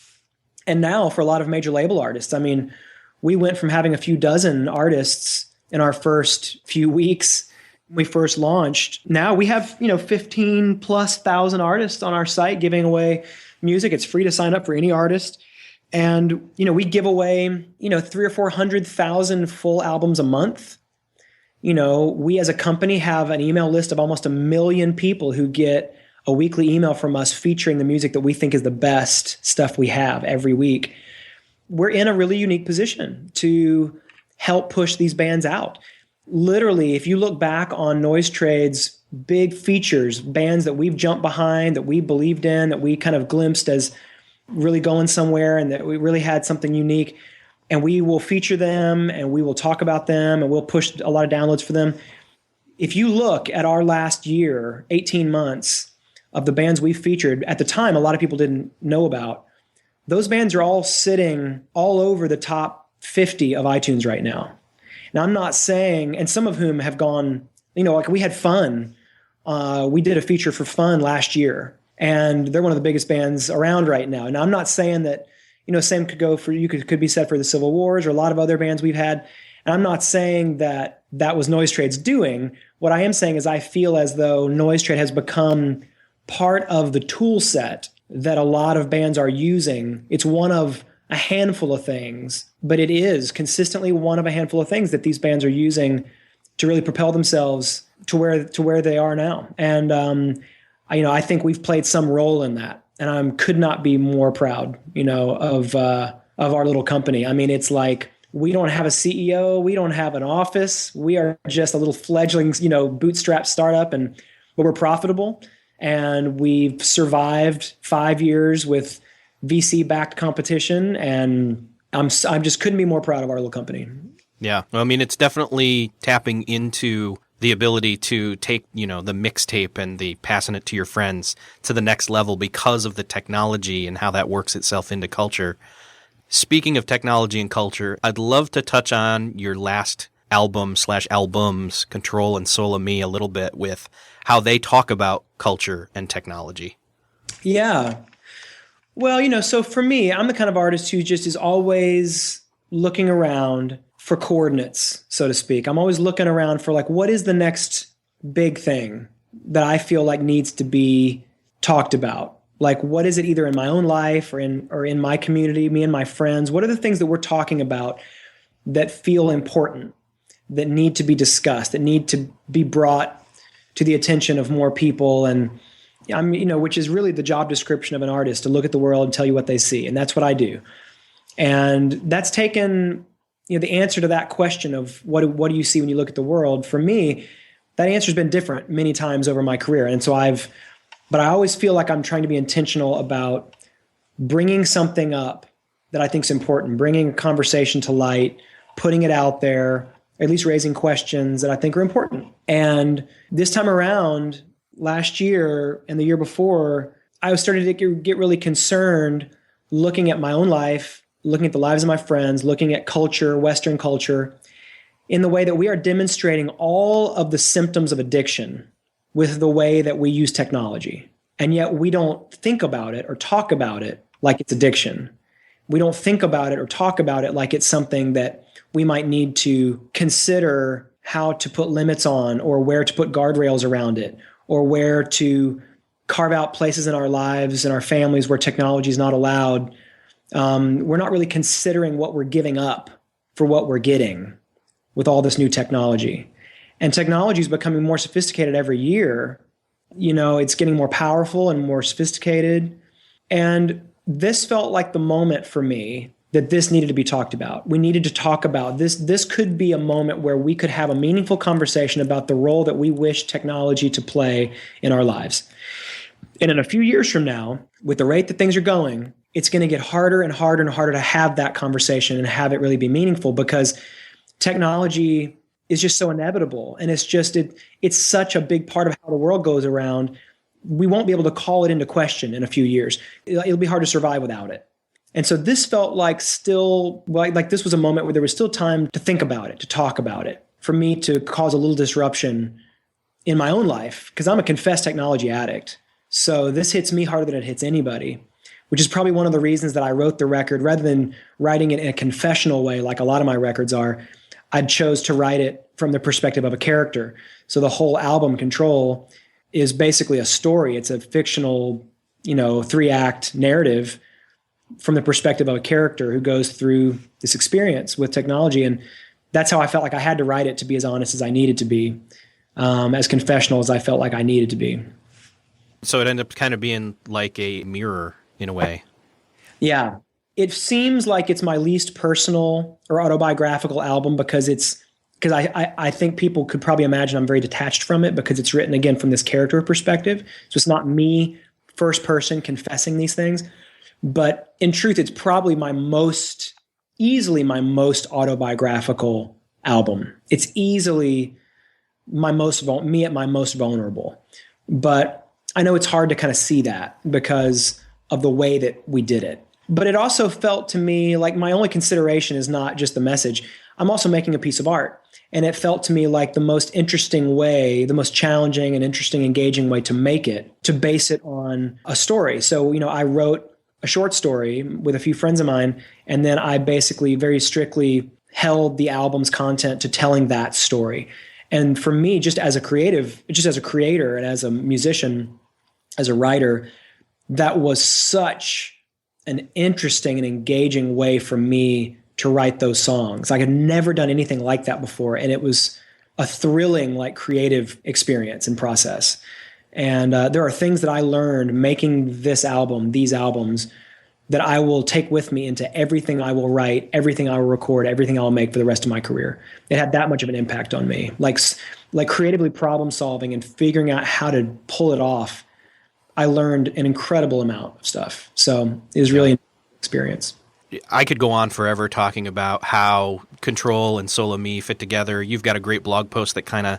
and now for a lot of major label artists. I mean, we went from having a few dozen artists in our first few weeks when we first launched. Now we have, you know, 15,000+ artists on our site giving away music. It's free to sign up for any artist. And, you know, we give away, you know, 300,000 or 400,000 full albums a month. You know, we as a company have an email list of almost 1 million people who get a weekly email from us featuring the music that we think is the best stuff we have every week. We're in a really unique position to help push these bands out. Literally, if you look back on Noise Trade's big features, bands that we've jumped behind, that we believed in, that we kind of glimpsed as really going somewhere and that we really had something unique, and we will feature them and we will talk about them and we'll push a lot of downloads for them. If you look at our last year, 18 months of the bands we featured, at the time a lot of people didn't know about, those bands are all sitting all over the top 50 of iTunes right now. Now, I'm not saying, and some of whom have gone, you know, like we had Fun. We did a feature for Fun last year, and they're one of the biggest bands around right now. Now, I'm not saying that, you know, same could go for, could be said for the Civil Wars or a lot of other bands we've had. And I'm not saying that that was Noise Trade's doing. What I am saying is I feel as though Noise Trade has become part of the tool set that a lot of bands are using. It's one of a handful of things, but it is consistently one of a handful of things that these bands are using to really propel themselves to where they are now. And I think we've played some role in that, and I could not be more proud, you know, of our little company. I mean, it's like we don't have a CEO, we don't have an office, we are just a little fledgling, you know, bootstrap startup, but we're profitable. and we've survived 5 years with VC-backed competition, and I'm just couldn't be more proud of our little company. Yeah. Well, I mean, it's definitely tapping into the ability to take, the mixtape and the passing it to your friends to the next level because of the technology and how that works itself into culture. Speaking of technology and culture, I'd love to touch on your last album/albums, Control and Soul of Me, a little bit with how they talk about culture and technology. Yeah. Well, so for me, I'm the kind of artist who just is always looking around for coordinates, so to speak. I'm always looking around for like, what is the next big thing that I feel like needs to be talked about? Like, what is it either in my own life or in my community, me and my friends? What are the things that we're talking about that feel important, that need to be discussed, that need to be brought to the attention of more people? And which is really the job description of an artist, to look at the world and tell you what they see. And that's what I do. And that's taken, the answer to that question of what do you see when you look at the world? For me, that answer has been different many times over my career. And so but I always feel like I'm trying to be intentional about bringing something up that I think is important, bringing a conversation to light, putting it out there, at least raising questions that I think are important. And this time around, last year and the year before, I was starting to get really concerned looking at my own life, looking at the lives of my friends, looking at culture, Western culture, in the way that we are demonstrating all of the symptoms of addiction with the way that we use technology. And yet we don't think about it or talk about it like it's addiction. We don't think about it or talk about it like it's something that we might need to consider how to put limits on, or where to put guardrails around it, or where to carve out places in our lives and our families where technology is not allowed. We're not really considering what we're giving up for what we're getting with all this new technology. And technology is becoming more sophisticated every year. It's getting more powerful and more sophisticated. And this felt like the moment for me that this needed to be talked about. We needed to talk about this. This could be a moment where we could have a meaningful conversation about the role that we wish technology to play in our lives. And in a few years from now, with the rate that things are going, it's going to get harder and harder and harder to have that conversation and have it really be meaningful, because technology is just so inevitable. And it's such a big part of how the world goes around. We won't be able to call it into question in a few years. It'll be hard to survive without it. And so this felt like like this was a moment where there was still time to think about it, to talk about it, for me to cause a little disruption in my own life, because I'm a confessed technology addict. So this hits me harder than it hits anybody, which is probably one of the reasons that I wrote the record. Rather than writing it in a confessional way like a lot of my records are, I chose to write it from the perspective of a character. So the whole album, Control, is basically a story. It's a fictional, 3-act narrative from the perspective of a character who goes through this experience with technology. And that's how I felt like I had to write it, to be as honest as I needed to be, as confessional as I felt like I needed to be. So it ended up kind of being like a mirror in a way. Yeah. It seems like it's my least personal or autobiographical album because I think people could probably imagine I'm very detached from it, because it's written, again, from this character perspective. So it's not me first person confessing these things. But in truth, it's probably easily my most autobiographical album. It's easily me at my most vulnerable. But I know it's hard to kind of see that because of the way that we did it. But it also felt to me like my only consideration is not just the message. I'm also making a piece of art. And it felt to me like the most interesting way, the most challenging and interesting, engaging way to make it, to base it on a story. So, I wrote a short story with a few friends of mine, and then I basically very strictly held the album's content to telling that story. And for me, just as a creator and as a musician, as a writer, that was such an interesting and engaging way for me to write those songs. I had never done anything like that before, and it was a thrilling, creative experience and process. And there are things that I learned making these albums, that I will take with me into everything I will write, everything I will record, everything I'll make for the rest of my career. It had that much of an impact on me, like creatively problem solving and figuring out how to pull it off I learned an incredible amount of stuff. So it was really an experience. I could go on forever talking about how Control and Solo Me fit together. You've got a great blog post that kind of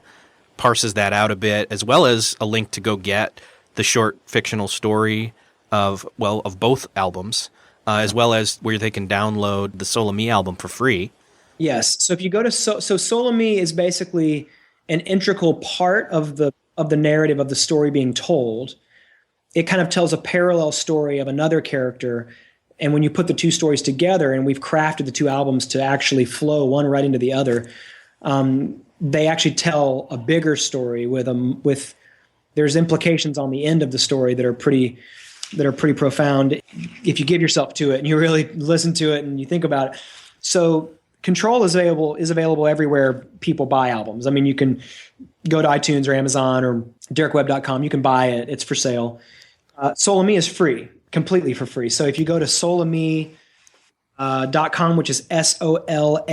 parses that out a bit, as well as a link to go get the short fictional story of both albums, as well as where they can download the Solo Me album for free. Yes. So if you go to so Solo Me is basically an integral part of the narrative of the story being told. It kind of tells a parallel story of another character. And when you put the two stories together, and we've crafted the two albums to actually flow one right into the other, they actually tell a bigger story with there's implications on the end of the story that are pretty profound if you give yourself to it and you really listen to it and you think about it. So Control is available everywhere people buy albums. I mean, you can go to iTunes or Amazon or DerekWebb.com. You can buy it. It's for sale. Solo Me is free, completely for free. So if you go to solome.com, which is SOLA-MI.com,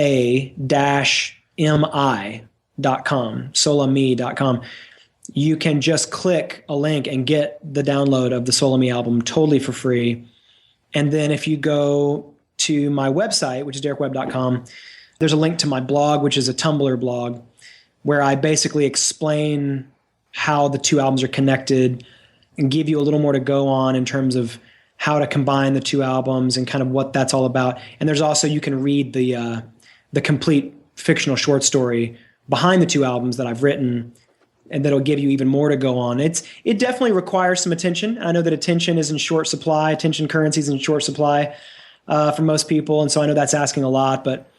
solome.com, you can just click a link and get the download of the Solo Me album totally for free. And then if you go to my website, which is DerekWebb.com, there's a link to my blog, which is a Tumblr blog, where I basically explain how the two albums are connected and give you a little more to go on in terms of how to combine the two albums and kind of what that's all about. And there's also, you can read the complete fictional short story behind the two albums that I've written, and that'll give you even more to go on. It definitely requires some attention. I know that attention is in short supply. Attention currency is in short supply for most people. And so I know that's asking a lot, but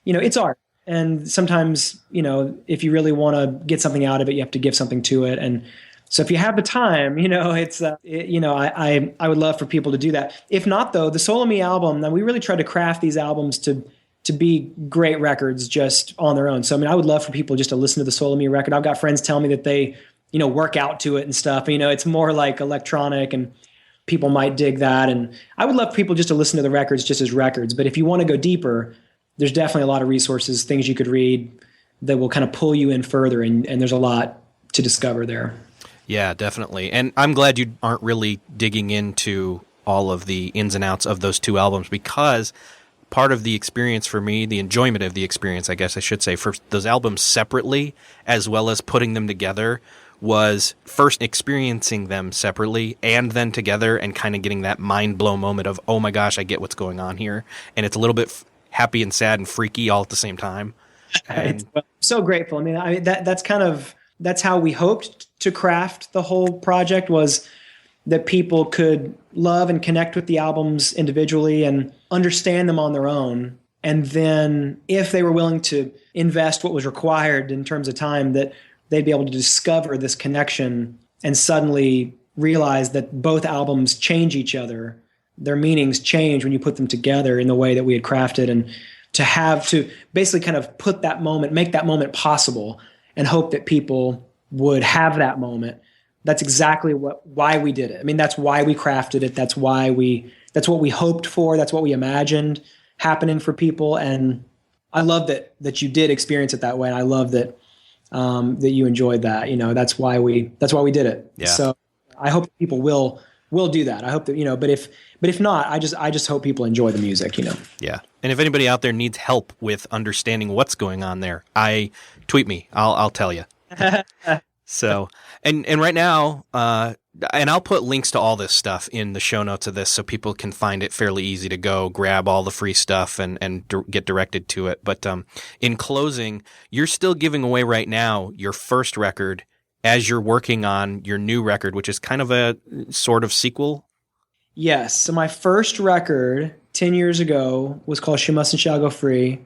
it's art. And sometimes, if you really want to get something out of it, you have to give something to it. And so if you have the time, I would love for people to do that. If not, though, the Solo Me album, we really tried to craft these albums to be great records just on their own. So, I would love for people just to listen to the Solo Me record. I've got friends tell me that they, work out to it and stuff. It's more like electronic, and people might dig that. And I would love for people just to listen to the records just as records. But if you want to go deeper, there's definitely a lot of resources, things you could read that will kind of pull you in further. And there's a lot to discover there. Yeah, definitely. And I'm glad you aren't really digging into all of the ins and outs of those two albums, because part of the experience for me, the enjoyment of the experience, I guess I should say, for those albums separately, as well as putting them together, was first experiencing them separately and then together and kind of getting that mind blow moment of, oh my gosh, I get what's going on here. And it's a little bit happy and sad and freaky all at the same time. And I'm so grateful. That's how we hoped to craft the whole project, was that people could love and connect with the albums individually and understand them on their own. And then if they were willing to invest what was required in terms of time, that they'd be able to discover this connection and suddenly realize that both albums change each other. Their meanings change when you put them together in the way that we had crafted, and to basically kind of put that moment, make that moment possible, and hope that people would have that moment. That's exactly why we did it. That's why we crafted it. That's what we hoped for. That's what we imagined happening for people. And I love that you did experience it that way. And I love that you enjoyed that. That's why we did it. Yeah. So I hope people will do that. I hope that, but if not, I just hope people enjoy the music, Yeah. And if anybody out there needs help with understanding what's going on there, tweet me. I'll tell you. So, and right now, and I'll put links to all this stuff in the show notes of this so people can find it fairly easy to go grab all the free stuff and get directed to it. But in closing, you're still giving away right now your first record as you're working on your new record, which is kind of a sort of sequel. Yes. So my first record 10 years ago was called She Must and Shall Go Free,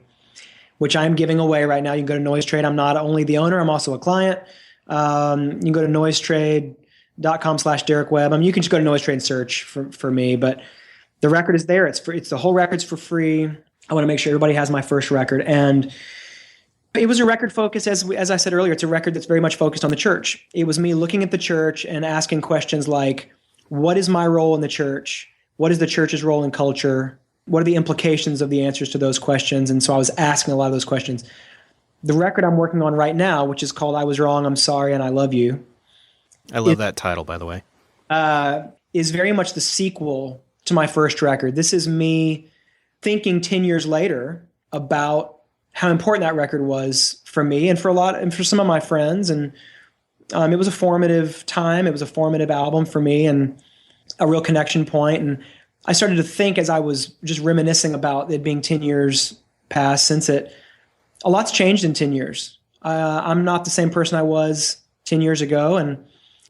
which I'm giving away right now. You can go to Noise Trade. I'm not only the owner, I'm also a client. You can go to noisetrade.com/DerekWebb. You can just go to Noise Trade and search for me, but the record is there. It's the whole record's for free. I want to make sure everybody has my first record. And it was a record focused, as I said earlier, it's a record that's very much focused on the church. It was me looking at the church and asking questions like, what is my role in the church? What is the church's role in culture? What are the implications of the answers to those questions? And so I was asking a lot of those questions. The record I'm working on right now, which is called I Was Wrong, I'm Sorry, and I Love You. I love that title, by the way. is very much the sequel to my first record. This is me thinking 10 years later about how important that record was for me and for some of my friends. And it was a formative time. It was a formative album for me and a real connection point. And I started to think, as I was just reminiscing about it being 10 years past since it, a lot's changed in 10 years. I'm not the same person I was 10 years ago. And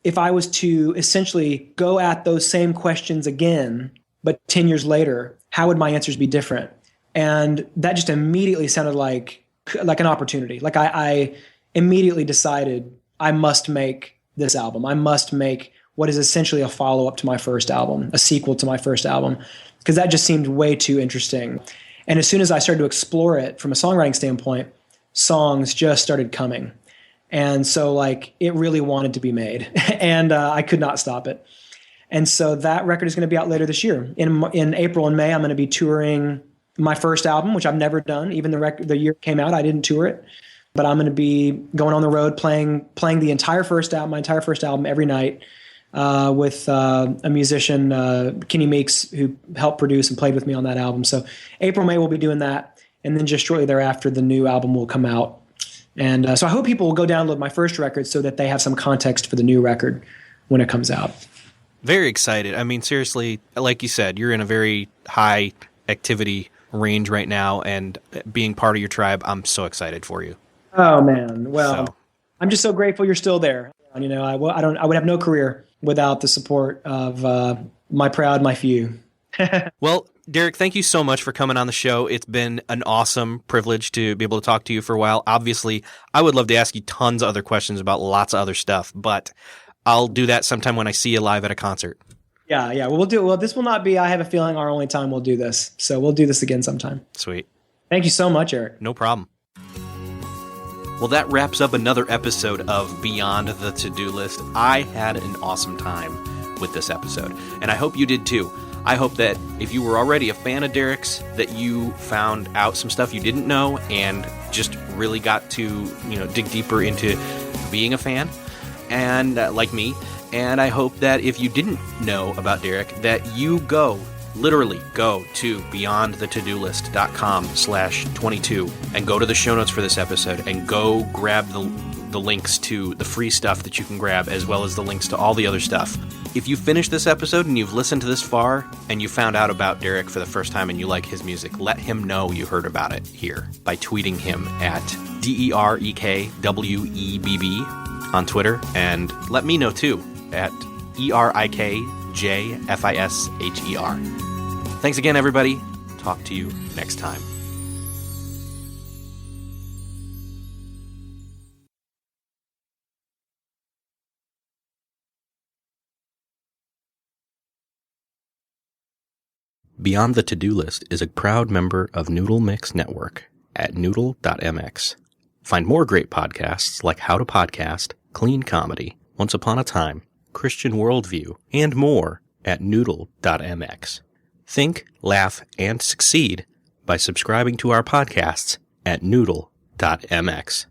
if I was to essentially go at those same questions again, but 10 years later, how would my answers be different? And that just immediately sounded like an opportunity. Like I immediately decided I must make this album. I must make what is essentially a follow-up to my first album, a sequel to my first album, because that just seemed way too interesting. And as soon as I started to explore it from a songwriting standpoint, songs just started coming. And so like it really wanted to be made and I could not stop it. And so that record is going to be out later this year. In April and May, I'm going to be touring my first album, which I've never done. Even the year it came out, I didn't tour it. But I'm going to be going on the road playing the entire first album, my entire first album every night with a musician, Kenny Meeks, who helped produce and played with me on that album. So April, May, we'll be doing that. And then just shortly thereafter, the new album will come out. And so I hope people will go download my first record so that they have some context for the new record when it comes out. Very excited. I mean, seriously, like you said, you're in a very high activity range right now, and being part of your tribe, I'm so excited for you. Oh man. Well, I'm just so grateful you're still there. You know, I would have no career without the support of my few. Well, Derek, thank you so much for coming on the show. It's been an awesome privilege to be able to talk to you for a while. Obviously, I would love to ask you tons of other questions about lots of other stuff, but I'll do that sometime when I see you live at a concert. Yeah. Well, we'll do it. Well, this will not be, I have a feeling, our only time we'll do this. So we'll do this again sometime. Sweet. Thank you so much, Eric. No problem. Well, that wraps up another episode of Beyond the To-Do List. I had an awesome time with this episode, and I hope you did too. I hope that if you were already a fan of Derek's, that you found out some stuff you didn't know and just really got to, dig deeper into being a fan, and like me. And I hope that if you didn't know about Derek, that you literally go to beyondthetodolist.com/22 and go to the show notes for this episode and go grab the links to the free stuff that you can grab, as well as the links to all the other stuff. If you finish this episode and you've listened to this far and you found out about Derek for the first time and you like his music, let him know you heard about it here by tweeting him at DEREKWEBB on Twitter, and let me know too at ERIKJFISHER. Thanks again, everybody. Talk to you next time. Beyond the To-Do List is a proud member of Noodle Mix Network at noodle.mx. Find more great podcasts like How to Podcast, Clean Comedy, Once Upon a Time, Christian Worldview, and more at noodle.mx. Think, laugh, and succeed by subscribing to our podcasts at noodle.mx.